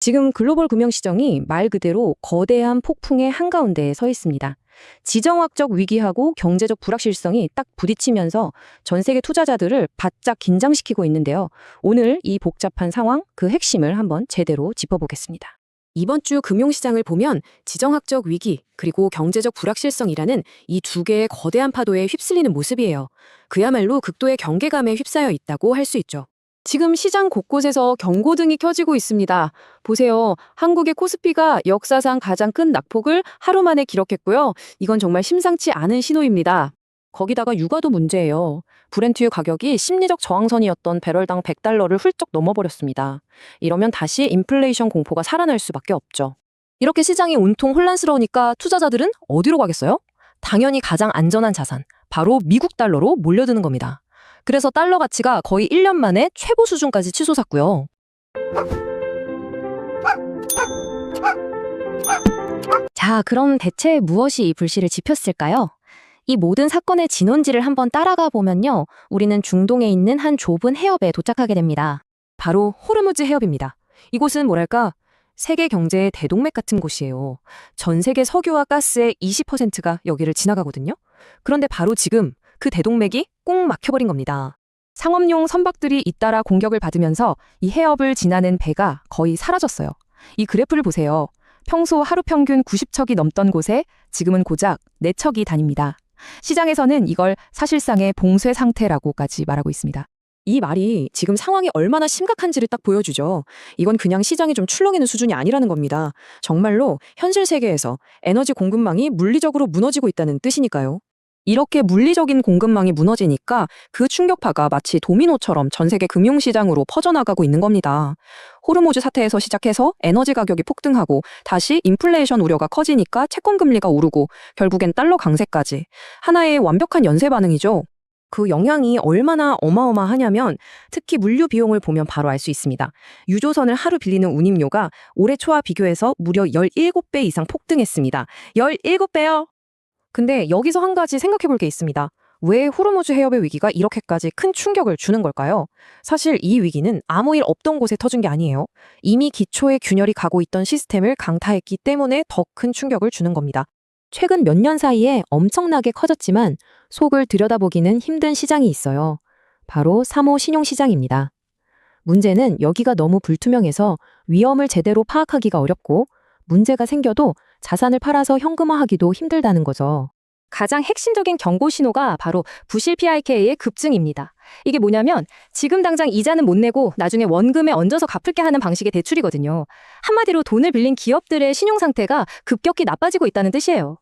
지금 글로벌 금융시장이 말 그대로 거대한 폭풍의 한가운데에 서 있습니다. 지정학적 위기하고 경제적 불확실성이 딱 부딪히면서 전 세계 투자자들을 바짝 긴장시키고 있는데요. 오늘 이 복잡한 상황, 그 핵심을 한번 제대로 짚어보겠습니다. 이번 주 금융시장을 보면 지정학적 위기 그리고 경제적 불확실성이라는 이 두 개의 거대한 파도에 휩쓸리는 모습이에요. 그야말로 극도의 경계감에 휩싸여 있다고 할 수 있죠. 지금 시장 곳곳에서 경고등이 켜지고 있습니다. 보세요. 한국의 코스피가 역사상 가장 큰 낙폭을 하루 만에 기록했고요. 이건 정말 심상치 않은 신호입니다. 거기다가 유가도 문제예요. 브렌트유 가격이 심리적 저항선이었던 배럴당 $100를 훌쩍 넘어버렸습니다. 이러면 다시 인플레이션 공포가 살아날 수밖에 없죠. 이렇게 시장이 온통 혼란스러우니까 투자자들은 어디로 가겠어요? 당연히 가장 안전한 자산, 바로 미국 달러로 몰려드는 겁니다. 그래서 달러 가치가 거의 1년 만에 최고 수준까지 치솟았고요. 자, 그럼 대체 무엇이 이 불씨를 지폈을까요? 이 모든 사건의 진원지를 한번 따라가 보면요. 우리는 중동에 있는 한 좁은 해협에 도착하게 됩니다. 바로 호르무즈 해협입니다. 이곳은 뭐랄까? 세계 경제의 대동맥 같은 곳이에요. 전 세계 석유와 가스의 20%가 여기를 지나가거든요. 그런데 바로 지금 그 대동맥이 꼭 막혀버린 겁니다. 상업용 선박들이 잇따라 공격을 받으면서 이 해협을 지나는 배가 거의 사라졌어요. 이 그래프를 보세요. 평소 하루 평균 90척이 넘던 곳에 지금은 고작 4척이 다닙니다. 시장에서는 이걸 사실상의 봉쇄 상태라고까지 말하고 있습니다. 이 말이 지금 상황이 얼마나 심각한지를 딱 보여주죠. 이건 그냥 시장이 좀 출렁이는 수준이 아니라는 겁니다. 정말로 현실 세계에서 에너지 공급망이 물리적으로 무너지고 있다는 뜻이니까요. 이렇게 물리적인 공급망이 무너지니까 그 충격파가 마치 도미노처럼 전 세계 금융시장으로 퍼져나가고 있는 겁니다. 호르무즈 사태에서 시작해서 에너지 가격이 폭등하고 다시 인플레이션 우려가 커지니까 채권금리가 오르고 결국엔 달러 강세까지. 하나의 완벽한 연쇄 반응이죠. 그 영향이 얼마나 어마어마하냐면 특히 물류 비용을 보면 바로 알 수 있습니다. 유조선을 하루 빌리는 운임료가 올해 초와 비교해서 무려 17배 이상 폭등했습니다. 17배요! 근데 여기서 한 가지 생각해 볼 게 있습니다. 왜 호르무즈 해협의 위기가 이렇게까지 큰 충격을 주는 걸까요? 사실 이 위기는 아무 일 없던 곳에 터진 게 아니에요. 이미 기초에 균열이 가고 있던 시스템을 강타했기 때문에 더 큰 충격을 주는 겁니다. 최근 몇 년 사이에 엄청나게 커졌지만 속을 들여다보기는 힘든 시장이 있어요. 바로 3호 신용시장입니다. 문제는 여기가 너무 불투명해서 위험을 제대로 파악하기가 어렵고 문제가 생겨도 자산을 팔아서 현금화하기도 힘들다는 거죠. 가장 핵심적인 경고 신호가 바로 부실 PIK의 급증입니다. 이게 뭐냐면 지금 당장 이자는 못 내고 나중에 원금에 얹어서 갚을게 하는 방식의 대출이거든요. 한마디로 돈을 빌린 기업들의 신용 상태가 급격히 나빠지고 있다는 뜻이에요.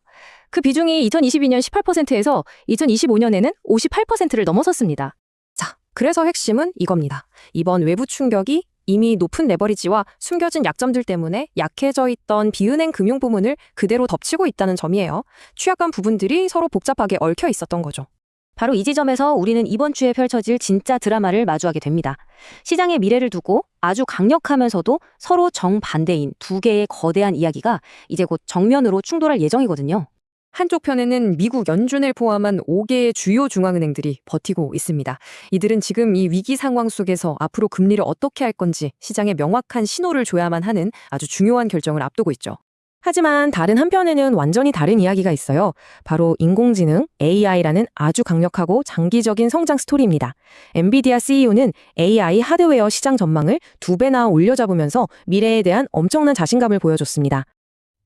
그 비중이 2022년 18%에서 2025년에는 58%를 넘어섰습니다. 자, 그래서 핵심은 이겁니다. 이번 외부 충격이 이미 높은 레버리지와 숨겨진 약점들 때문에 약해져 있던 비은행 금융 부문을 그대로 덮치고 있다는 점이에요. 취약한 부분들이 서로 복잡하게 얽혀 있었던 거죠. 바로 이 지점에서 우리는 이번 주에 펼쳐질 진짜 드라마를 마주하게 됩니다. 시장의 미래를 두고 아주 강력하면서도 서로 정반대인 두 개의 거대한 이야기가 이제 곧 정면으로 충돌할 예정이거든요. 한쪽 편에는 미국 연준을 포함한 5개의 주요 중앙은행들이 버티고 있습니다. 이들은 지금 이 위기 상황 속에서 앞으로 금리를 어떻게 할 건지 시장에 명확한 신호를 줘야만 하는 아주 중요한 결정을 앞두고 있죠. 하지만 다른 한편에는 완전히 다른 이야기가 있어요. 바로 인공지능, AI라는 아주 강력하고 장기적인 성장 스토리입니다. 엔비디아 CEO는 AI 하드웨어 시장 전망을 2배나 올려잡으면서 미래에 대한 엄청난 자신감을 보여줬습니다.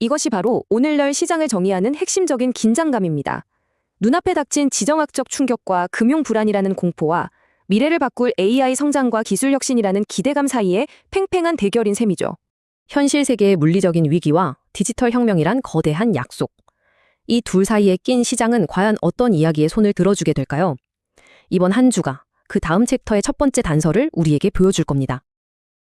이것이 바로 오늘날 시장을 정의하는 핵심적인 긴장감입니다. 눈앞에 닥친 지정학적 충격과 금융 불안이라는 공포와 미래를 바꿀 AI 성장과 기술 혁신이라는 기대감 사이의 팽팽한 대결인 셈이죠. 현실 세계의 물리적인 위기와 디지털 혁명이란 거대한 약속. 이 둘 사이에 낀 시장은 과연 어떤 이야기에 손을 들어주게 될까요? 이번 한 주가 그 다음 챕터의 첫 번째 단서를 우리에게 보여줄 겁니다.